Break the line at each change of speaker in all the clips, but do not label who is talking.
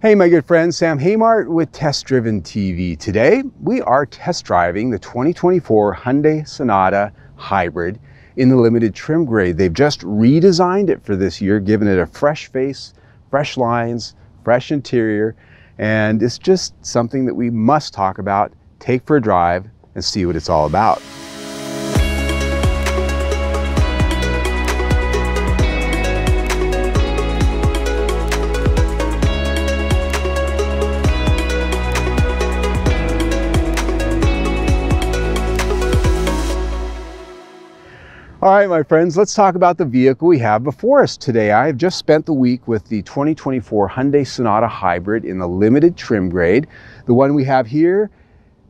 Hey my good friend, Sam Haymart with Test Driven TV. Today we are test driving the 2024 Hyundai Sonata Hybrid in the limited trim grade. They've just redesigned it for this year, giving it a fresh face, fresh lines, fresh interior, and it's just something that we must talk about, take for a drive, and see what it's all about. All right, my friends, let's talk about the vehicle we have before us today. I have just spent the week with the 2024 Hyundai Sonata Hybrid in the limited trim grade. The one we have here,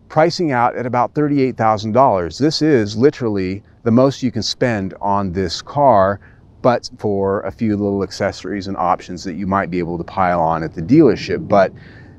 pricing out at about $38,000. This is literally the most you can spend on this car, but for a few little accessories and options that you might be able to pile on at the dealership. But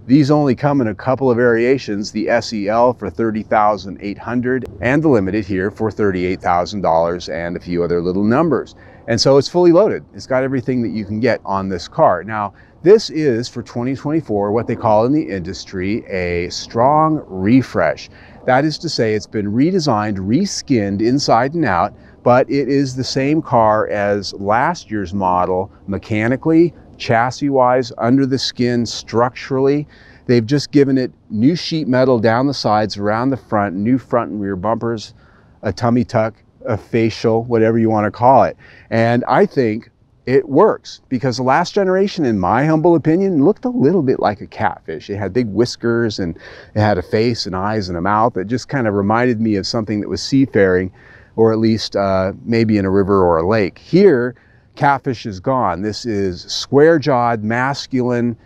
these only come in a couple of variations, the SEL for $30,800 and the Limited here for $38,000 and a few other little numbers. And so it's fully loaded. It's got everything that you can get on this car. Now, this is for 2024 what they call in the industry a strong refresh. That is to say, it's been redesigned, reskinned inside and out, but it is the same car as last year's model mechanically, chassis-wise, under the skin, structurally. They've just given it new sheet metal down the sides, around the front, new front and rear bumpers, a tummy tuck, a facial, whatever you want to call it. And I think it works because the last generation, in my humble opinion, looked a little bit like a catfish. It had big whiskers and it had a face and eyes and a mouth that just kind of reminded me of something that was seafaring, or at least maybe in a river or a lake. Here, catfish is gone. This is square-jawed, masculine,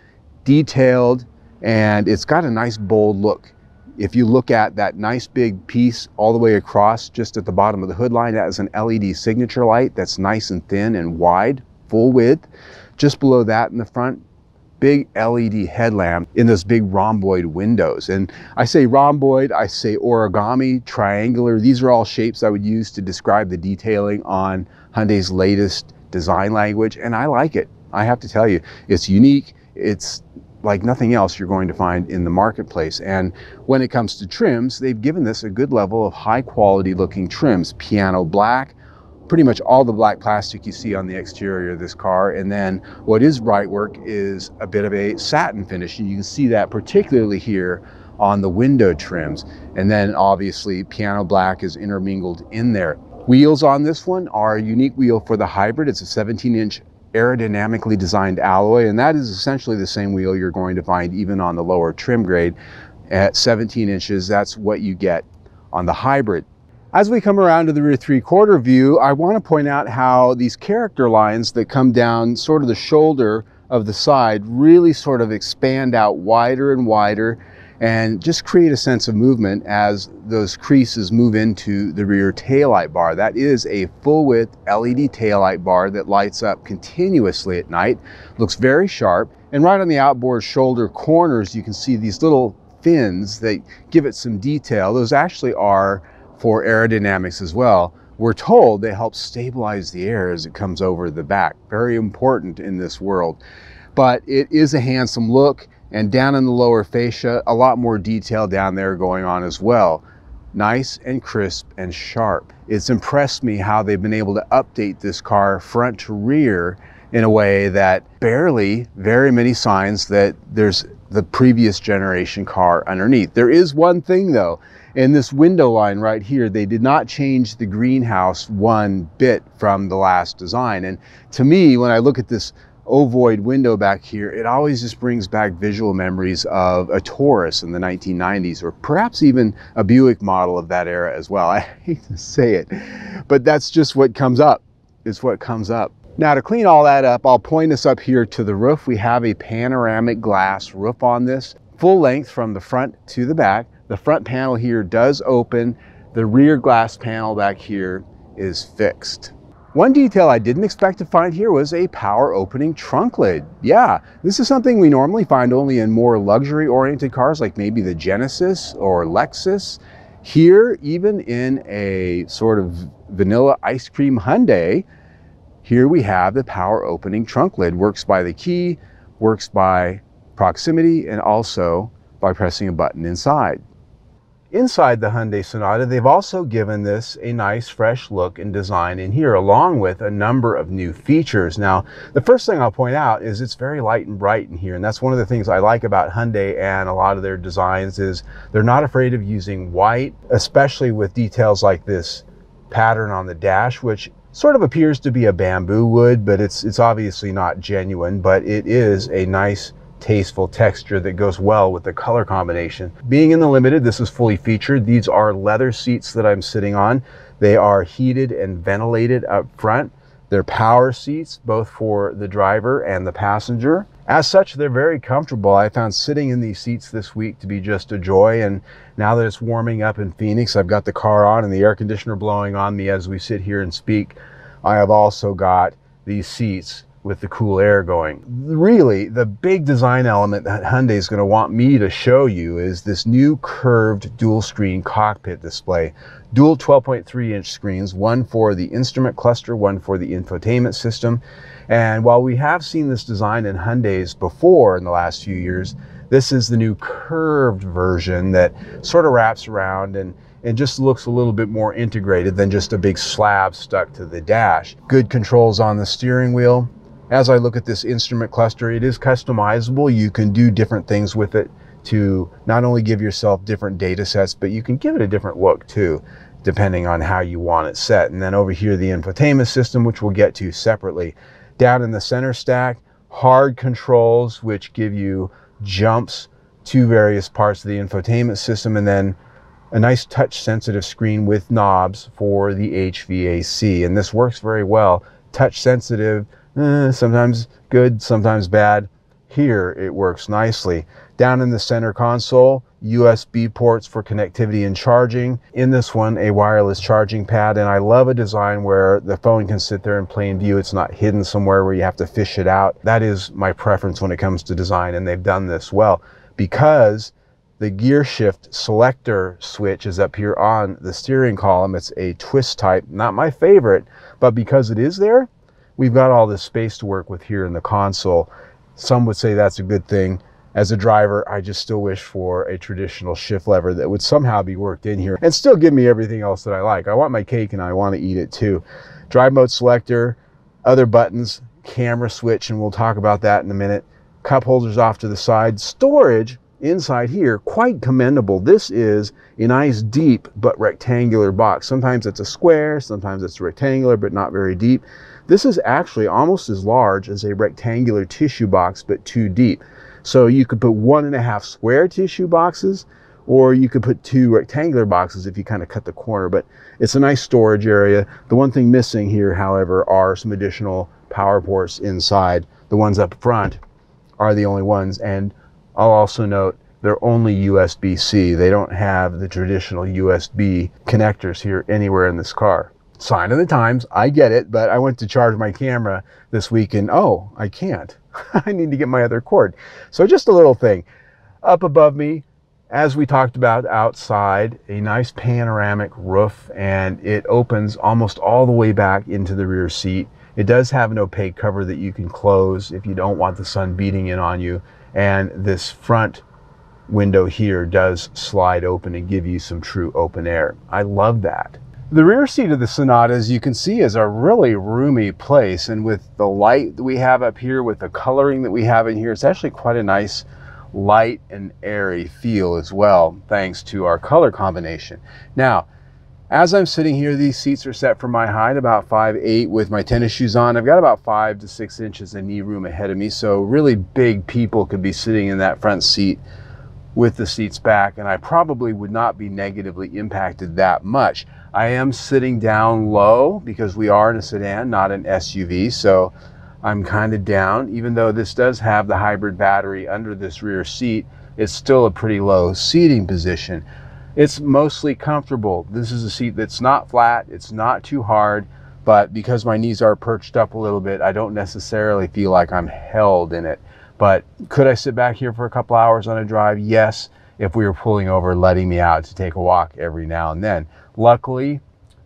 detailed, and it's got a nice bold look. If you look at that nice big piece all the way across, just at the bottom of the hood line, that is an LED signature light that's nice and thin and wide, full width. Just below that in the front, big LED headlamp in those big rhomboid windows. And I say rhomboid, I say origami, triangular. These are all shapes I would use to describe the detailing on Hyundai's latest design language, and I like it. I have to tell you, it's unique. It's like nothing else you're going to find in the marketplace. And when it comes to trims, they've given this a good level of high quality looking trims. Piano black, pretty much all the black plastic you see on the exterior of this car. And then what is bright work is a bit of a satin finish. You can see that particularly here on the window trims. And then obviously piano black is intermingled in there. Wheels on this one are a unique wheel for the hybrid. It's a 17-inch aerodynamically designed alloy, and that is essentially the same wheel you're going to find even on the lower trim grade. At 17 inches, that's what you get on the hybrid. As we come around to the rear three-quarter view, I want to point out how these character lines that come down sort of the shoulder of the side really sort of expand out wider and wider, and just create a sense of movement as those creases move into the rear taillight bar. That is a full-width LED taillight bar that lights up continuously at night, looks very sharp, and right on the outboard shoulder corners you can see these little fins that give it some detail. Those actually are for aerodynamics as well. We're told they help stabilize the air as it comes over the back. Very important in this world. But it is a handsome look. And down in the lower fascia, a lot more detail down there going on as well. Nice and crisp and sharp. It's impressed me how they've been able to update this car front to rear in a way that barely very many signs that there's the previous generation car underneath. There is one thing though, in this window line right here, they did not change the greenhouse one bit from the last design. And to me, when I look at this ovoid window back here, it always just brings back visual memories of a Taurus in the 1990s, or perhaps even a Buick model of that era as well. I hate to say it, but that's just what comes up. It's what comes up. Now to clean all that up, I'll point us up here to the roof. We have a panoramic glass roof on this, full length from the front to the back. The front panel here does open. The rear glass panel back here is fixed. One detail I didn't expect to find here was a power opening trunk lid. Yeah, this is something we normally find only in more luxury oriented cars like maybe the Genesis or Lexus. Here, even in a sort of vanilla ice cream Hyundai, here we have the power opening trunk lid. Works by the key, works by proximity and also by pressing a button inside. Inside the Hyundai Sonata, they've also given this a nice fresh look and design in here, along with a number of new features. Now, the first thing I'll point out is it's very light and bright in here, and that's one of the things I like about Hyundai and a lot of their designs is they're not afraid of using white, especially with details like this pattern on the dash, which sort of appears to be a bamboo wood, but it's obviously not genuine, but it is a nice tasteful texture that goes well with the color combination. Being in the Limited, this is fully featured. These are leather seats that I'm sitting on. They are heated and ventilated up front. They're power seats, both for the driver and the passenger. As such, they're very comfortable. I found sitting in these seats this week to be just a joy, and now that it's warming up in Phoenix, I've got the car on and the air conditioner blowing on me as we sit here and speak. I have also got these seats with the cool air going. Really, the big design element that Hyundai is going to want me to show you is this new curved dual screen cockpit display. Dual 12.3-inch screens, one for the instrument cluster, one for the infotainment system. And while we have seen this design in Hyundais before in the last few years, this is the new curved version that sort of wraps around and just looks a little bit more integrated than just a big slab stuck to the dash. Good controls on the steering wheel. As I look at this instrument cluster, it is customizable. You can do different things with it to not only give yourself different data sets, but you can give it a different look too, depending on how you want it set. And then over here, the infotainment system, which we'll get to separately. Down in the center stack, hard controls, which give you jumps to various parts of the infotainment system, and then a nice touch sensitive screen with knobs for the HVAC. And this works very well. Touch sensitive, sometimes good, sometimes bad. Here it works nicely. Down in the center console, USB ports for connectivity and charging. In this one, a wireless charging pad, and I love a design where the phone can sit there in plain view. It's not hidden somewhere where you have to fish it out. That is my preference when it comes to design, and they've done this well. Because the gear shift selector switch is up here on the steering column. It's a twist type, not my favorite, but because it is there, we've got all this space to work with here in the console. Some would say that's a good thing. As a driver, I just still wish for a traditional shift lever that would somehow be worked in here and still give me everything else that I like. I want my cake and I want to eat it too. Drive mode selector, other buttons, camera switch, and we'll talk about that in a minute. Cup holders off to the side. Storage inside here, quite commendable. This is a nice deep but rectangular box. Sometimes it's a square, sometimes it's rectangular, but not very deep. This is actually almost as large as a rectangular tissue box, but too deep. So you could put 1.5 square tissue boxes, or you could put 2 rectangular boxes if you kind of cut the corner, but it's a nice storage area. The one thing missing here, however, are some additional power ports inside. The ones up front are the only ones, and I'll also note they're only USB-C. They don't have the traditional USB connectors here anywhere in this car. Sign of the times, I get it, but I went to charge my camera this week and oh, I can't. I need to get my other cord. So just a little thing. Up above me, as we talked about outside, a nice panoramic roof, and it opens almost all the way back into the rear seat. It does have an opaque cover that you can close if you don't want the sun beating in on you. And this front window here does slide open and give you some true open air. I love that. The rear seat of the Sonata, as you can see, is a really roomy place, and with the light that we have up here, with the coloring that we have in here, it's actually quite a nice light and airy feel as well, thanks to our color combination. Now, as I'm sitting here, these seats are set for my height, about 5'8", with my tennis shoes on. I've got about 5 to 6 inches of knee room ahead of me, so really big people could be sitting in that front seat with the seats back, and I probably would not be negatively impacted that much. I am sitting down low because we are in a sedan, not an SUV, so I'm kind of down. Even though this does have the hybrid battery under this rear seat, it's still a pretty low seating position. It's mostly comfortable. This is a seat that's not flat, it's not too hard, but because my knees are perched up a little bit, I don't necessarily feel like I'm held in it. But could I sit back here for a couple hours on a drive? Yes, if we were pulling over, letting me out to take a walk every now and then. Luckily,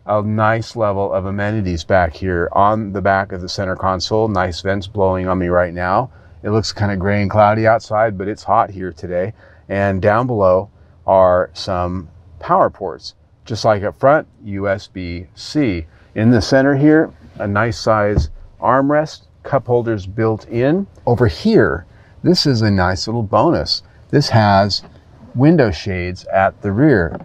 a nice level of amenities back here on the back of the center console. Nice vents blowing on me right now. It looks kind of gray and cloudy outside, but it's hot here today. And down below are some power ports. Just like up front, USB-C. In the center here, a nice size armrest, cup holders built in. Over here, this is a nice little bonus. This has window shades at the rear.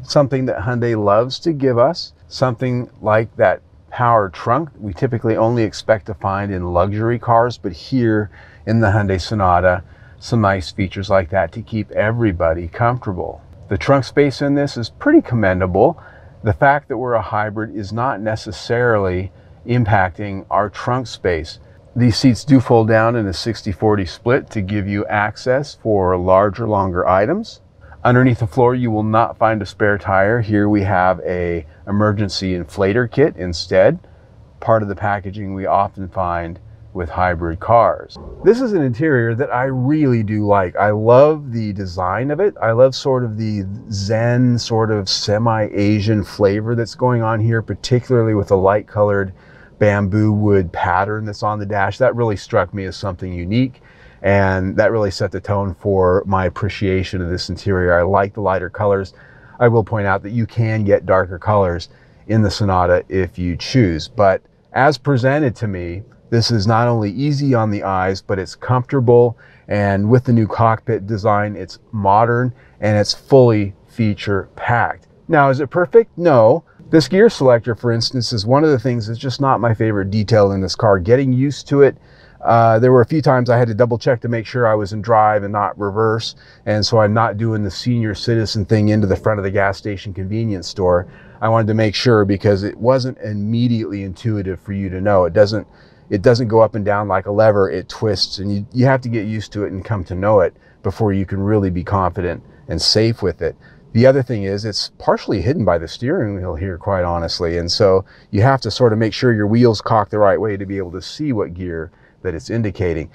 Something that Hyundai loves to give us, something like that power trunk we typically only expect to find in luxury cars, but here in the Hyundai Sonata, some nice features like that to keep everybody comfortable. The trunk space in this is pretty commendable. The fact that we're a hybrid is not necessarily impacting our trunk space. These seats do fold down in a 60-40 split to give you access for larger, longer items. Underneath the floor, you will not find a spare tire. Here we have an emergency inflator kit instead, part of the packaging we often find with hybrid cars. This is an interior that I really do like. I love the design of it. I love sort of the Zen, sort of semi-Asian flavor that's going on here, particularly with the light colored bamboo wood pattern that's on the dash. That really struck me as something unique, and that really set the tone for my appreciation of this interior. I like the lighter colors. I will point out that you can get darker colors in the Sonata if you choose, but as presented to me, this is not only easy on the eyes, but it's comfortable, and with the new cockpit design, it's modern and it's fully feature packed. Now, is it perfect? No. This gear selector, for instance, is one of the things that's just not my favorite detail in this car. Getting used to it, there were a few times I had to double check to make sure I was in drive and not reverse, and so I'm not doing the senior citizen thing into the front of the gas station convenience store. I wanted to make sure because it wasn't immediately intuitive for you to know. It doesn't go up and down like a lever, it twists, and you have to get used to it and come to know it before you can really be confident and safe with it. The other thing is it's partially hidden by the steering wheel here, quite honestly, and so you have to sort of make sure your wheels cock the right way to be able to see what gear that it's indicating.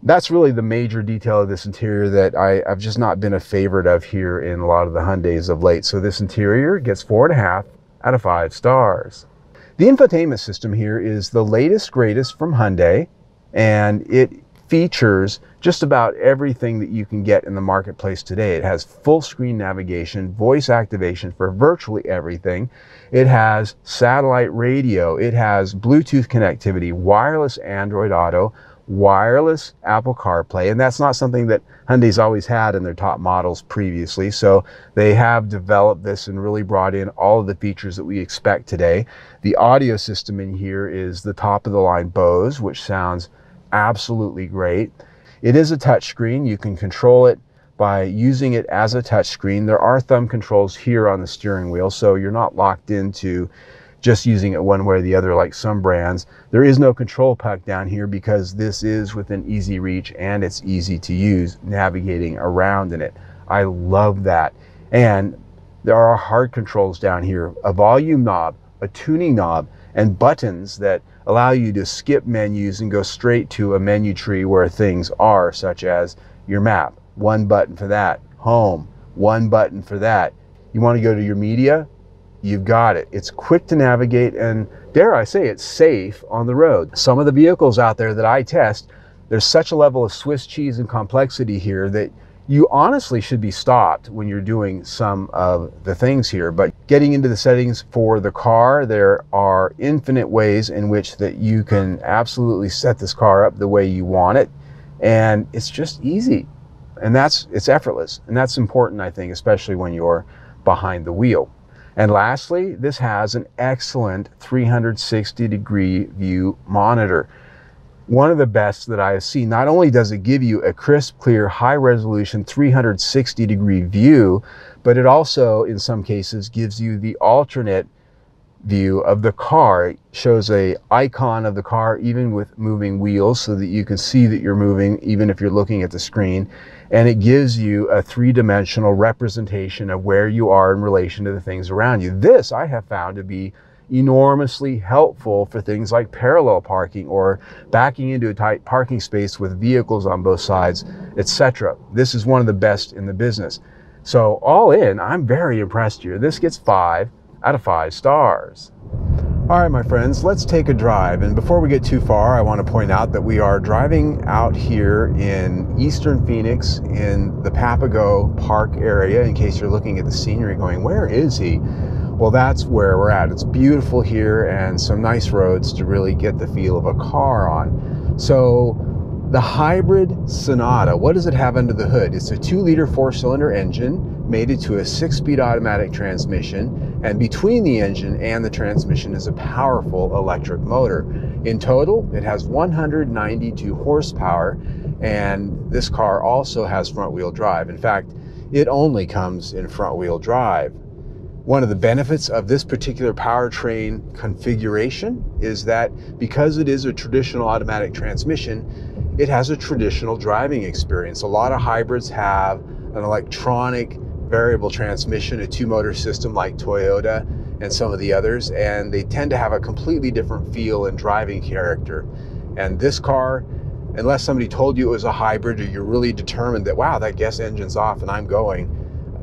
That's really the major detail of this interior that I've just not been a favorite of here in a lot of the Hyundais of late. So this interior gets 4.5 out of 5 stars. The infotainment system here is the latest, greatest from Hyundai, and it features just about everything that you can get in the marketplace today. It has full screen navigation, voice activation for virtually everything. It has satellite radio. It has Bluetooth connectivity, wireless Android Auto, wireless Apple CarPlay, and that's not something that Hyundai's always had in their top models previously, so they have developed this and really brought in all of the features that we expect today. The audio system in here is the top of the line Bose, which sounds absolutely great. It is a touchscreen. You can control it by using it as a touchscreen. There are thumb controls here on the steering wheel, so you're not locked into just using it one way or the other like some brands. There is no control puck down here because this is within easy reach and it's easy to use navigating around in it. I love that. And there are hard controls down here, a volume knob, a tuning knob, and buttons that allow you to skip menus and go straight to a menu tree where things are, such as your map, one button for that, home, one button for that. You want to go to your media? You've got it. It's quick to navigate and, dare I say, it's safe on the road. Some of the vehicles out there that I test, there's such a level of Swiss cheese and complexity here that you honestly should be stopped when you're doing some of the things here. But getting into the settings for the car, there are infinite ways in which that you can absolutely set this car up the way you want it. And it's just easy. And it's effortless. And that's important, I think, especially when you're behind the wheel. And lastly, this has an excellent 360-degree view monitor. One of the best that I have seen. Not only does it give you a crisp, clear, high-resolution 360-degree view, but it also, in some cases, gives you the alternate view of the car. It shows an icon of the car even with moving wheels so that you can see that you're moving even if you're looking at the screen. And it gives you a three-dimensional representation of where you are in relation to the things around you. This I have found to be enormously helpful for things like parallel parking or backing into a tight parking space with vehicles on both sides, etc. This is one of the best in the business. So all in, I'm very impressed here. This gets 5 out of 5 stars. All right, my friends, let's take a drive. And before we get too far, I want to point out that we are driving out here in eastern Phoenix in the Papago Park area, in case you're looking at the scenery going, where is he? Well, that's where we're at. It's beautiful here and some nice roads to really get the feel of a car on. So the hybrid Sonata, what does it have under the hood? It's a 2-liter 4-cylinder engine mated to a 6-speed automatic transmission, and between the engine and the transmission is a powerful electric motor. In total, it has 192 horsepower, and this car also has front-wheel drive. In fact, it only comes in front-wheel drive. One of the benefits of this particular powertrain configuration is that because it is a traditional automatic transmission, it has a traditional driving experience. A lot of hybrids have an electronic variable transmission, a 2-motor system like Toyota and some of the others, and they tend to have a completely different feel and driving character. And this car, unless somebody told you it was a hybrid or you're really determined that, wow, that gas engine's off and I'm going,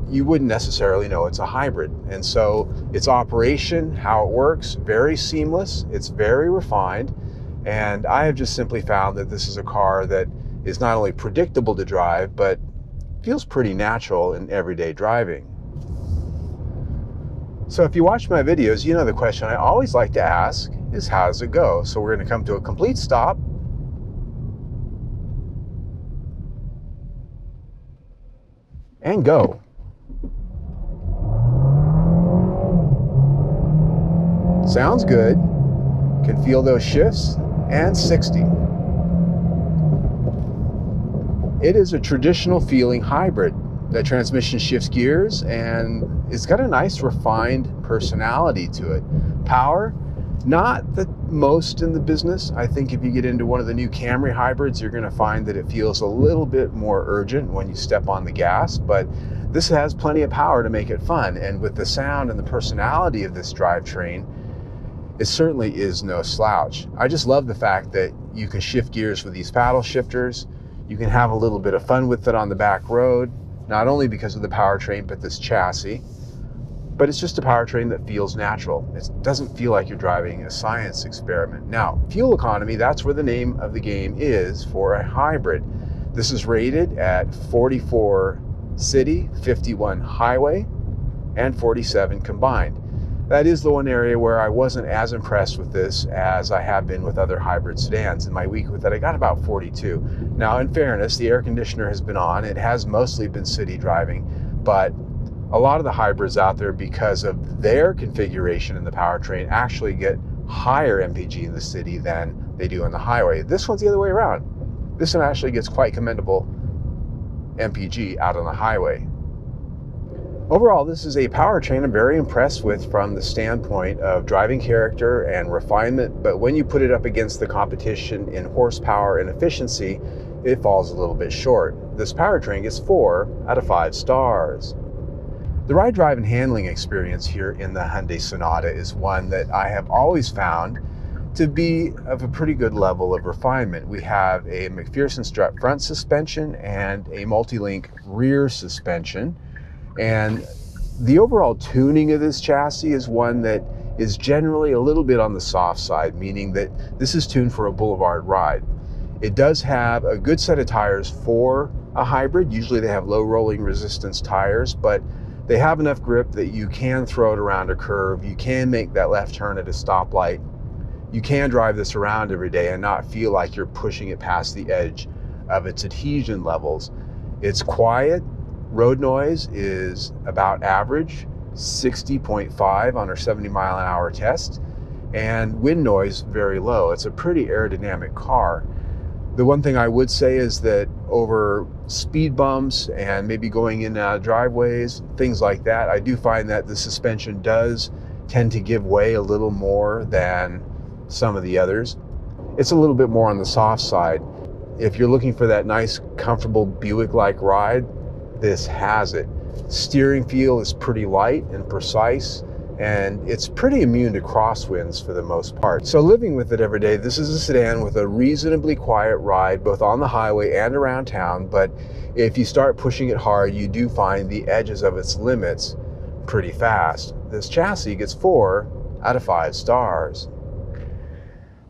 you wouldn't necessarily know it's a hybrid. And so its operation, how it works, very seamless, it's very refined, and I have just simply found that this is a car that is not only predictable to drive, but feels pretty natural in everyday driving. So if you watch my videos, you know the question I always like to ask is, how does it go? So we're going to come to a complete stop. And go. Sounds good. Can feel those shifts, and 60. It is a traditional feeling hybrid. The transmission shifts gears and it's got a nice refined personality to it. Power, not the most in the business. I think if you get into one of the new Camry hybrids, you're going to find that it feels a little bit more urgent when you step on the gas, but this has plenty of power to make it fun. And with the sound and the personality of this drivetrain, it certainly is no slouch. I just love the fact that you can shift gears with these paddle shifters. You can have a little bit of fun with it on the back road, not only because of the powertrain, but this chassis. But it's just a powertrain that feels natural. It doesn't feel like you're driving a science experiment. Now, fuel economy, that's where the name of the game is for a hybrid. This is rated at 44 city, 51 highway, and 47 combined. That is the one area where I wasn't as impressed with this as I have been with other hybrid sedans. In my week with it, I got about 42. Now, in fairness, the air conditioner has been on. It has mostly been city driving, but a lot of the hybrids out there, because of their configuration in the powertrain, actually get higher MPG in the city than they do on the highway. This one's the other way around. This one actually gets quite commendable MPG out on the highway. Overall, this is a powertrain I'm very impressed with from the standpoint of driving character and refinement, but when you put it up against the competition in horsepower and efficiency, it falls a little bit short. This powertrain gets 4 out of 5 stars. The ride, drive, and handling experience here in the Hyundai Sonata is one that I have always found to be of a pretty good level of refinement. We have a McPherson strut front suspension and a multi-link rear suspension. And the overall tuning of this chassis is one that is generally a little bit on the soft side, meaning that this is tuned for a boulevard ride. It does have a good set of tires for a hybrid. Usually they have low rolling resistance tires, but they have enough grip that you can throw it around a curve. You can make that left turn at a stoplight. You can drive this around every day and not feel like you're pushing it past the edge of its adhesion levels. It's quiet. Road noise is about average, 60.5 on our 70-mile-an-hour test, and wind noise very low. It's a pretty aerodynamic car. The one thing I would say is that over speed bumps and maybe going in and out of driveways, things like that, I do find that the suspension does tend to give way a little more than some of the others. It's a little bit more on the soft side. If you're looking for that nice, comfortable Buick-like ride, this has it. Steering feel is pretty light and precise, and it's pretty immune to crosswinds for the most part. So living with it every day, this is a sedan with a reasonably quiet ride, both on the highway and around town, but if you start pushing it hard, you do find the edges of its limits pretty fast. This chassis gets 4 out of 5 stars.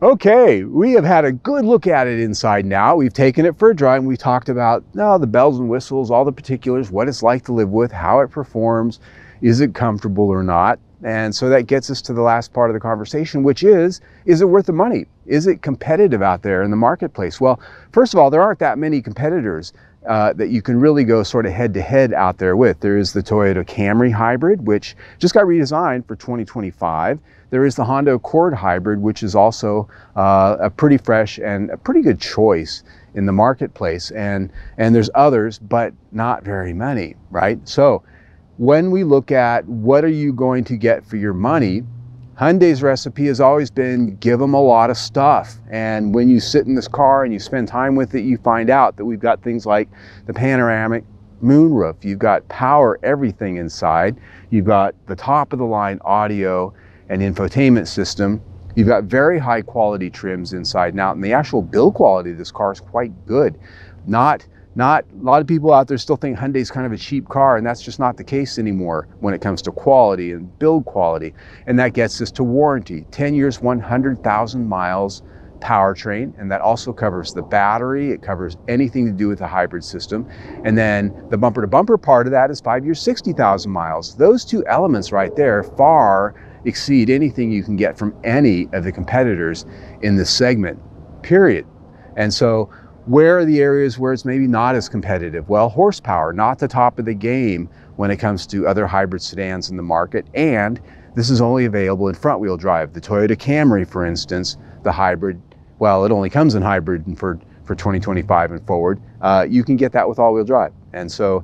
Okay, we have had a good look at it inside now. We've taken it for a drive and we talked about the bells and whistles, all the particulars, what it's like to live with, how it performs, is it comfortable or not? And so that gets us to the last part of the conversation, which is it worth the money? Is it competitive out there in the marketplace? Well, first of all, there aren't that many competitors that you can really go sort of head to head out there with. There is the Toyota Camry hybrid, which just got redesigned for 2025. There is the Honda Accord hybrid, which is also a pretty fresh and a pretty good choice in the marketplace. And there's others, but not very many, right? So when we look at what are you going to get for your money, Hyundai's recipe has always been give them a lot of stuff. And when you sit in this car and you spend time with it, you find out that we've got things like the panoramic moonroof. You've got power everything inside. You've got the top of the line audio and infotainment system. You've got very high quality trims inside and out, and the actual build quality of this car is quite good. Not a lot of people out there still think Hyundai's kind of a cheap car, and that's just not the case anymore when it comes to quality and build quality. And that gets us to warranty, 10 years, 100,000 miles powertrain, and that also covers the battery. It covers anything to do with the hybrid system. And then the bumper to bumper part of that is 5 years, 60,000 miles. Those two elements right there far exceed anything you can get from any of the competitors in this segment, period. And so where are the areas where it's maybe not as competitive? Well, horsepower, not the top of the game when it comes to other hybrid sedans in the market. And this is only available in front wheel drive. The Toyota Camry, for instance, the hybrid, well, it only comes in hybrid for 2025 and forward. You can get that with all wheel drive. And so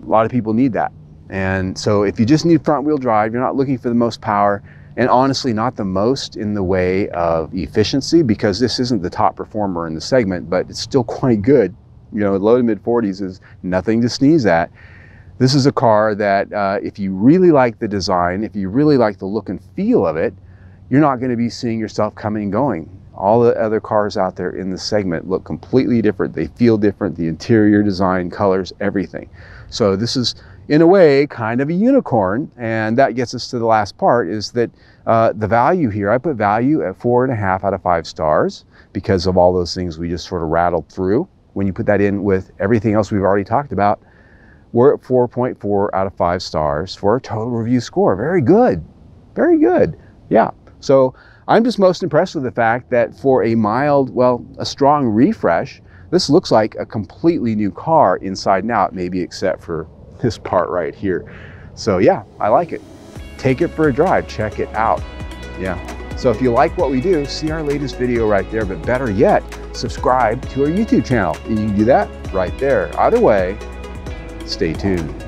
a lot of people need that. And so if you just need front wheel drive, you're not looking for the most power, and honestly not the most in the way of efficiency, because this isn't the top performer in the segment, but it's still quite good. You know, low to mid 40s is nothing to sneeze at. This is a car that if you really like the design, if you really like the look and feel of it, you're not going to be seeing yourself coming and going. All the other cars out there in the segment look completely different. They feel different, the interior design, colors, everything. So this is, in a way, kind of a unicorn. And that gets us to the last part, is that the value here, I put value at 4.5 out of 5 stars because of all those things we just sort of rattled through. When you put that in with everything else we've already talked about, we're at 4.4 out of 5 stars for a total review score. Very good, very good. Yeah, so I'm just most impressed with the fact that for a mild, well, a strong refresh, this looks like a completely new car inside and out, maybe except for this part right here. So yeah, I like it. Take it for a drive, check it out. Yeah, so if you like what we do, see our latest video right there, but better yet, subscribe to our YouTube channel. And you can do that right there. Either way, stay tuned.